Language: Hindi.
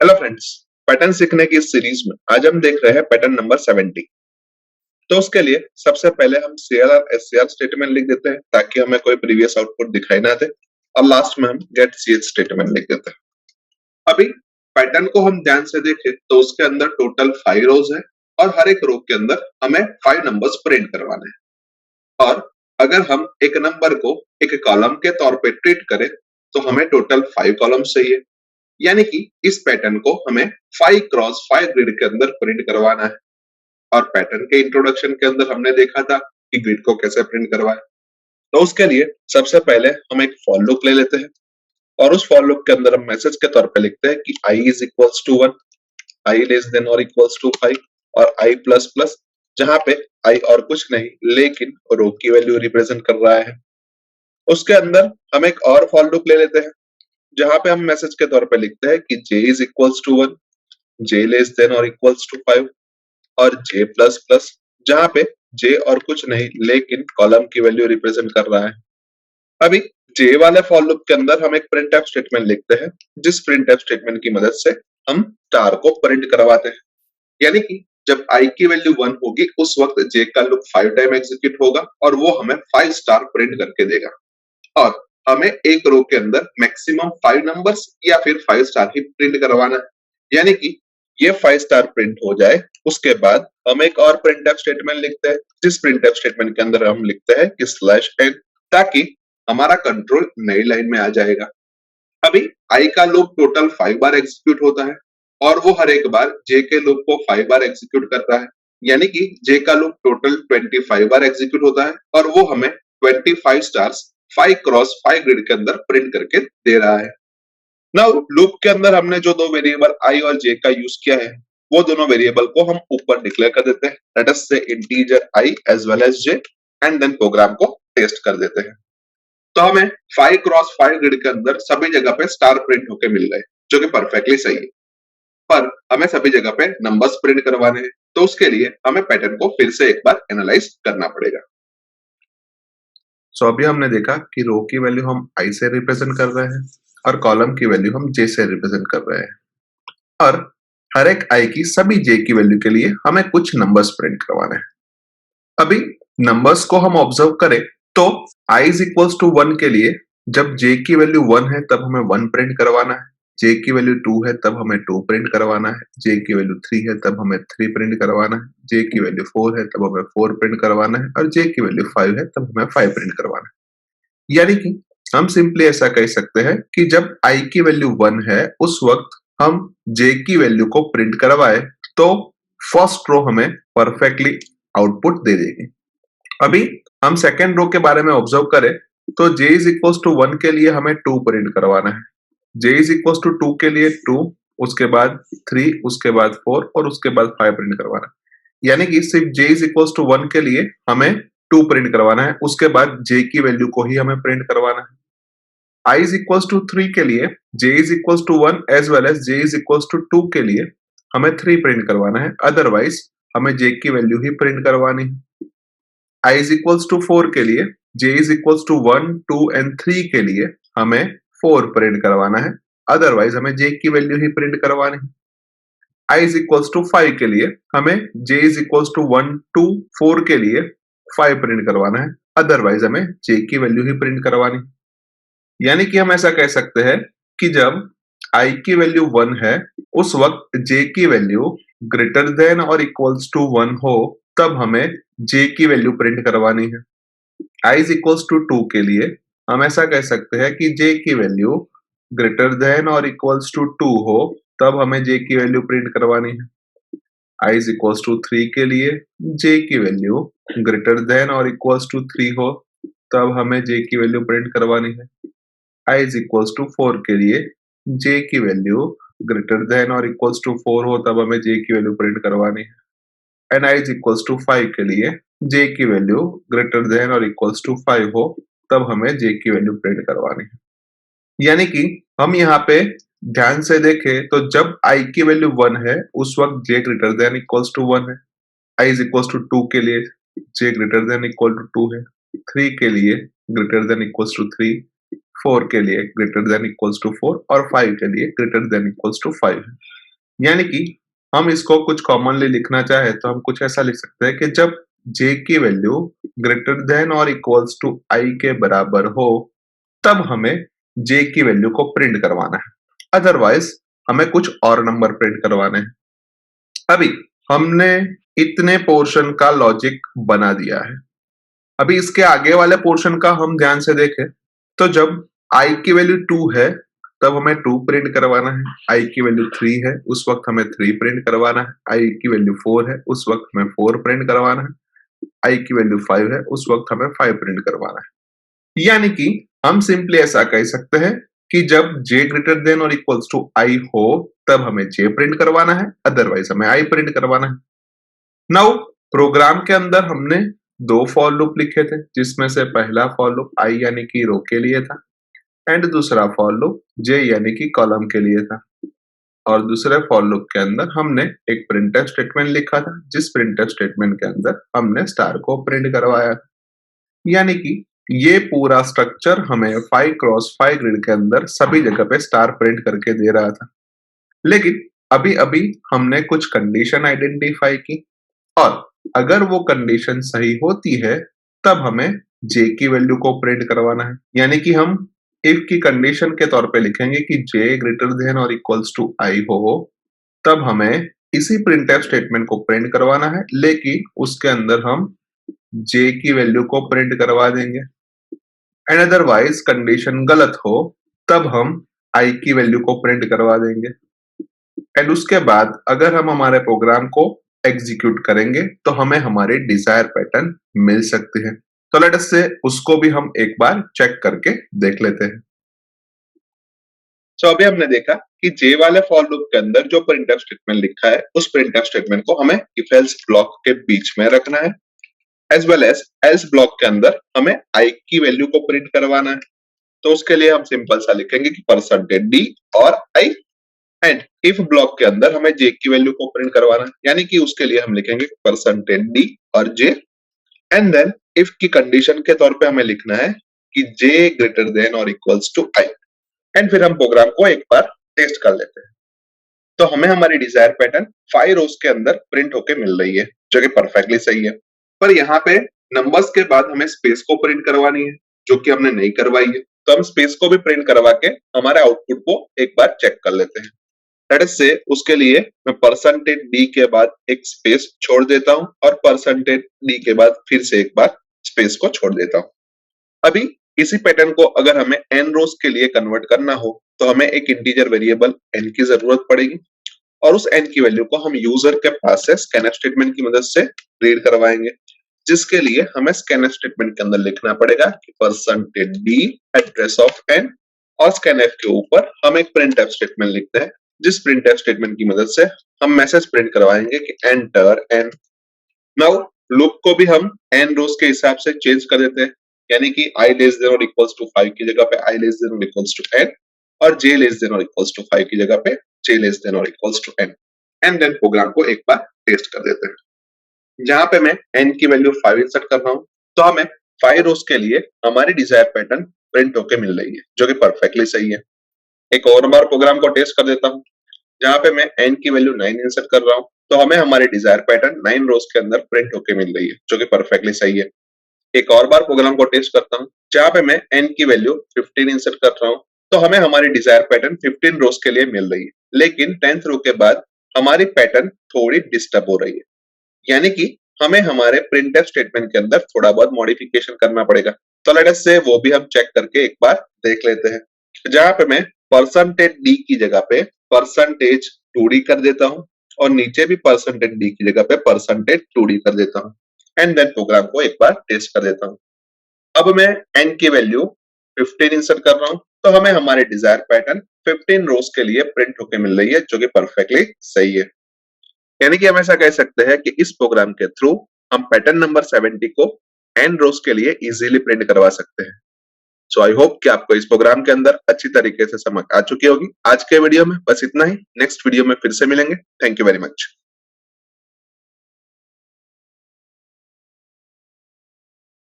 हेलो फ्रेंड्स, पैटर्न सीखने की इस सीरीज में आज हम देख रहे हैं पैटर्न नंबर 70। तो उसके लिए सबसे पहले हम सीआर और एससीआर स्टेटमेंट लिख देते हैं ताकि हमें कोई प्रीवियस आउटपुट दिखाई ना दे, और लास्ट में हम गेट सीएच स्टेटमेंट लिख देते हैं। अभी पैटर्न को हम ध्यान से देखें तो उसके अंदर टोटल 5 रोज है और हर एक रो के अंदर हमें 5 नंबर्स प्रिंट करवाने हैं। और अगर हम एक नंबर को एक कॉलम के तौर पे ट्रीट करें तो हमें टोटल 5 कॉलम चाहिए, यानी कि इस पैटर्न को हमें 5 क्रॉस 5 ग्रिड के अंदर प्रिंट करवाना है। और पैटर्न के इंट्रोडक्शन के अंदर हमने देखा था कि ग्रिड को कैसे प्रिंट करवाए। तो उसके लिए सबसे पहले हम एक फॉर लूप ले लेते हैं और उस फॉर लूप के अंदर हम मैसेज के तौर पे लिखते हैं कि i is equals to 1, i less than और इक्वल्स टू 5 और i प्लस प्लस, जहां पे i और कुछ नहीं लेकिन रो की वैल्यू रिप्रेजेंट कर रहा है। उसके अंदर हम एक और फॉर लूप ले लेते हैं जहां पे हम मैसेज के तौर पे लिखते हैं कि j is equals to 1, j less than और इक्वल्स टू 5 और j प्लस प्लस, जहां पे j और कुछ नहीं लेकिन कॉलम की वैल्यू रिप्रेजेंट कर रहा है। अभी j वाले फॉर लूप के अंदर हम एक प्रिंटफ स्टेटमेंट लिखते हैं जिस प्रिंटफ स्टेटमेंट की मदद से हम स्टार को प्रिंट करवाते हैं, यानी कि जब i की वैल्यू 1 होगी उस वक्त j का लूप 5 टाइम एग्जीक्यूट होगा और वो हमें 5 स्टार प्रिंट करके देगा। और हमें एक रो के अंदर मैक्सिमम 5 नंबर्स या फिर 5 स्टार ही प्रिंट करवाना है, यानी कि ये 5 स्टार प्रिंट हो जाए उसके बाद हम एक और प्रिंटफ स्टेटमेंट लिखते हैं जिस प्रिंटफ स्टेटमेंट के अंदर हम लिखते हैं कि स्लैश n, ताकि हमारा कंट्रोल नई लाइन में आ जाएगा। अभी i का लूप टोटल 5 बार एग्जीक्यूट होता है और वो हर एक बार j के लूप को 5 बार एग्जीक्यूट करता है, यानी कि j का लूप टोटल 25 बार एग्जीक्यूट होता है और वो हमें 25 स्टार्स 5 क्रॉस 5 ग्रिड के अंदर प्रिंट करके दे रहा है। नाउ लूप के अंदर हमने जो दो वेरिएबल i और j का यूज किया है वो दोनों वेरिएबल को हम ऊपर डिक्लेयर कर देते हैं, let us say integer i as well as j, and then program को टेस्ट कर देते हैं। तो हमें 5 क्रॉस 5 ग्रिड के अंदर सभी जगह पे स्टार प्रिंट होके मिल रहे हैं, जो कि परफेक्टली सही है। पर हमें सभी जगह पे नंबर्स प्रिंट करवाने हैं, तो उसके लिए हमें पैटर्न को फिर से एक बार एनालाइज करना पड़ेगा। सो अभी हमने देखा कि रो की वैल्यू हम i से रिप्रेजेंट कर रहे हैं और कॉलम की वैल्यू हम j से रिप्रेजेंट कर रहे हैं, और हर एक i की सभी j की वैल्यू के लिए हमें कुछ नंबर्स प्रिंट करवाने हैं। अभी नंबर्स को हम ऑब्जर्व करें तो i इज इक्वल्स टू 1 के लिए जब j की वैल्यू 1 है तब हमें 1 प्रिंट करवाना है, j की वैल्यू 2 है तब हमें 2 प्रिंट करवाना है, j की वैल्यू 3 है तब हमें 3 प्रिंट करवाना है, j की वैल्यू 4 है तब हमें 4 प्रिंट करवाना है और j की वैल्यू 5 है तब हमें 5 प्रिंट करवाना है। यानी कि हम सिंपली ऐसा कह सकते हैं कि जब i की वैल्यू 1 है उस वक्त हम j की वैल्यू को प्रिंट करवाए तो फर्स्ट रो हमें परफेक्टली आउटपुट दे देगी। अभी हम सेकेंड रो के बारे में ऑब्जर्व करें तो j इज इक्वल्स टू 1 के लिए हमें 2 प्रिंट करवाना है, j इज इक्वल्स टू 2 के लिए 2, उसके बाद 3, उसके बाद 4 और उसके बाद 5 प्रिंट करवाना है। यानी कि सिर्फ j इज इक्वल्स टू 1 के लिए हमें 2 प्रिंट करवाना है, उसके बाद j की वैल्यू को ही हमें प्रिंट करवाना है। i इज इक्वल्स टू 3 के लिए j is equals to 1 as well as j is equals to 2 के लिए हमें 3 प्रिंट करवाना है, अदरवाइज हमें j की वैल्यू ही प्रिंट करवानी है। i इज इक्वल्स टू 4 के लिए j is equals to 1, 2 and 3 के लिए हमें 4 प्रिंट करवाना है, अदरवाइज हमें j की वैल्यू ही प्रिंट करवानी है। i इज इक्वल्स टू 5 के लिए हमें j इज इक्वल्स टू 1, 2, 4 के लिए 5 प्रिंट करवाना है, अदरवाइज हमें j की वैल्यू ही प्रिंट करवानी है। यानी कि हम ऐसा कह सकते हैं कि जब i की वैल्यू 1 है उस वक्त j की वैल्यू ग्रेटर देन और इक्वल्स टू 1 हो तब हमें j की वैल्यू प्रिंट करवानी है। i इज इक्वल्स टू 2 के लिए हम ऐसा कह सकते हैं कि j की वैल्यू ग्रेटर देन और इक्वल्स टू 2 हो तब हमें j की वैल्यू प्रिंट करवानी है। i इज इक्वल्स टू 3 के लिए j की वैल्यू ग्रेटर देन और इक्वल्स टू 3 हो तब हमें j की वैल्यू प्रिंट करवानी है। i इज इक्वल्स टू 4 के लिए j की वैल्यू ग्रेटर देन और इक्वल्स टू 4 हो तब हमें j की वैल्यू प्रिंट करवानी है। And i is equals to 5 के लिए j की वैल्यू ग्रेटर देन और इक्वल्स टू 5 हो तब हमें j की वैल्यू प्रिंट करवानी है। यानी कि हम यहाँ पे ध्यान से देखें तो जब i की वैल्यू 1 है उस वक्त j greater than equals to 1 है, i इज इक्वल्स टू 2 के लिए j greater than equal to 2 है, 3 के लिए ग्रेटर देन इक्वल्स टू 3, 4 के लिए ग्रेटर देन इक्वल्स टू 4 और 5 के लिए ग्रेटर देन इक्वल्स टू 5 है। यानी कि हम इसको कुछ कॉमनली लिखना चाहे तो हम कुछ ऐसा लिख सकते हैं कि जब j की वैल्यू ग्रेटर देन और इक्वल्स टू i के बराबर हो तब हमें j की वैल्यू को प्रिंट करवाना है, अदरवाइज हमें कुछ और नंबर प्रिंट करवाने हैं। अभी हमने इतने पोर्शन का लॉजिक बना दिया है। अभी इसके आगे वाले पोर्शन का हम ध्यान से देखें तो जब i की वैल्यू 2 है तब हमें 2 प्रिंट करवाना है, i की वैल्यू 3 है उस वक्त हमें 3 प्रिंट करवाना है, i की वैल्यू 4 है उस वक्त हमें 4 प्रिंट करवाना है, i की वैल्यू 5 है उस वक्त हमें 5 प्रिंट करवाना है। यानी कि हम सिंपली ऐसा कह सकते हैं कि जब j ग्रेटर देन और इक्वल्स टू i हो तब हमें j प्रिंट करवाना है, अदरवाइज हमें i प्रिंट करवाना है। नाउ प्रोग्राम के अंदर हमने दो फॉर लूप लिखे थे, जिसमें से पहला फॉर लूप i यानी कि रो के लिए था एंड दूसरा फॉर लूप j यानी कि कॉलम के लिए था। और दूसरे फॉर लूप के अंदर हमने एक प्रिंटफ स्टेटमेंट लिखा था, जिस प्रिंटफ स्टेटमेंट के अंदर हमने स्टार को प्रिंट करवाया था। यानी कि ये पूरा स्ट्रक्चर हमें 5 क्रॉस 5 ग्रिड के अंदर सभी जगह पे स्टार प्रिंट करके दे रहा था। लेकिन अभी अभी हमने कुछ कंडीशन आइडेंटिफाई की और अगर वो कंडीशन सही होती है तब हमें j की वैल्यू को प्रिंट करवाना है। यानी कि हम इफ की कंडीशन के तौर पे लिखेंगे कि j ग्रेटर देन और इक्वल्स टू i हो तब हमें इसी प्रिंटफ स्टेटमेंट को प्रिंट करवाना है, लेकिन उसके अंदर हम j की वैल्यू को प्रिंट करवा देंगे। एंड अदरवाइज कंडीशन गलत हो तब हम i की वैल्यू को प्रिंट करवा देंगे। एंड उसके बाद अगर हम हमारे प्रोग्राम को एग्जीक्यूट करेंगे तो हमें हमारे डिजायर पैटर्न मिल सकते हैं। तो लेट अस से उसको भी हम एक बार चेक करके देख लेते हैं। अभी हमने देखा कि जे वाले फॉर लूप के अंदर जो प्रिंटफ स्टेटमेंट लिखा है उस प्रिंटफ स्टेटमेंट को हमें इफ एल्स ब्लॉक के बीच में रखना है, as well as else block के अंदर हमें i की वैल्यू को प्रिंट करवाना है। तो उसके लिए हम सिंपल सा लिखेंगे कि परसेंटेज d और i, एंड इफ ब्लॉक के अंदर हमें j की वैल्यू को प्रिंट करवाना है, यानी कि उसके लिए हम लिखेंगे परसेंटेज d और j, एंड देन इफ की कंडीशन के तौर पे हमें लिखना है कि j ग्रेटर देन और इक्वल्स टू i, एंड फिर हम प्रोग्राम को एक बार टेस्ट कर लेते हैं। तो हमें हमारी डिजायर पैटर्न 5 रोज के अंदर प्रिंट होके मिल रही है, जो कि परफेक्टली सही है। पर यहाँ पे नंबर्स के बाद हमें स्पेस को प्रिंट करवानी है, जो कि हमने नहीं करवाई है। तो हम स्पेस को भी प्रिंट करवा के हमारे आउटपुट को एक बार चेक कर लेते हैं। लेट अस से उसके लिए मैं परसेंटेज d के बाद एक स्पेस छोड़ देता हूं और परसेंटेज d के बाद फिर से एक बार स्पेस को छोड़ देता हूं। अभी इसी पैटर्न को अगर हमें n रोज के लिए कन्वर्ट करना हो तो हमें एक इंटीजर वेरिएबल n की जरूरत पड़ेगी और उस n की वैल्यू को हम यूजर के पास से स्कैनफ स्टेटमेंट की मदद से रीड करवाएंगे, जिसके लिए हमें स्कैनफ स्टेटमेंट के अंदर लिखना पड़ेगा कि percentage d address of n, और स्कैनफ के ऊपर हम एक प्रिंटफ स्टेटमेंट लिखते हैं, जिस प्रिंटफ स्टेटमेंट की मदद से हम मैसेज प्रिंट करवाएंगे कि एंटर n। नाउ लूप को भी हम n रोज के हिसाब से चेंज कर देते हैं, यानी कि i लेस देन और इक्वल्स टू 5 की जगह पे i लेस देन और इक्वल्स टू n, और j लेस देन और इक्वल्स टू 5 की जगह पे j लेस देन और equals to n, and then program को एक बार टेस्ट कर देते हैं। जहां पे मैं n की वैल्यू 5 इंसर्ट कर रहा हूं तो हमें 5 रोज के लिए हमारी डिजायर पैटर्न प्रिंट होके मिल रही है, जो कि परफेक्टली सही है। एक और बार प्रोग्राम को टेस्ट कर देता हूं, जहां पे मैं n की वैल्यू 9 इंसर्ट कर रहा हूं तो हमें हमारी डिजायर पैटर्न 9 रोज के अंदर प्रिंट होके मिल रही है, जो कि परफेक्टली सही है। एक और बार प्रोग्राम को टेस्ट करता हूं, जहां पे मैं n की वैल्यू 15 इंसर्ट कर रहा हूं तो हमें हमारी डिजायर पैटर्न 15 रोज के लिए मिल रही है, लेकिन 10th रो के बाद हमारी पैटर्न थोड़ी डिस्टर्ब हो रही है, यानी कि हमें हमारे प्रिंटफ स्टेटमेंट के अंदर थोड़ा बहुत मॉडिफिकेशन करना पड़ेगा। तो लेट अस से वो भी हम चेक करके एक बार देख लेते हैं। जहां पे मैं परसेंटेज d की जगह पे परसेंटेज 2d कर देता हूं और नीचे भी परसेंटेज d की जगह पे परसेंटेज 2d कर देता हूं, एंड देन प्रोग्राम को एक बार टेस्ट कर देता हूं। अब मैं n की वैल्यू 15 इंसर्ट कर रहा हूं तो हमें हमारे डिजायर पैटर्न 15 रोज के लिए प्रिंट होके मिल रही है, जो कि परफेक्टली सही है। यानी कि हम ऐसा कह सकते हैं कि इस प्रोग्राम के थ्रू हम पैटर्न नंबर 70 को n रोज के लिए इजीली प्रिंट करवा सकते हैं। सो आई होप कि आपको इस प्रोग्राम के अंदर अच्छी तरीके से समझ आ चुकी होगी। आज के वीडियो में बस इतना ही, नेक्स्ट वीडियो में फिर से मिलेंगे। Thank you very much.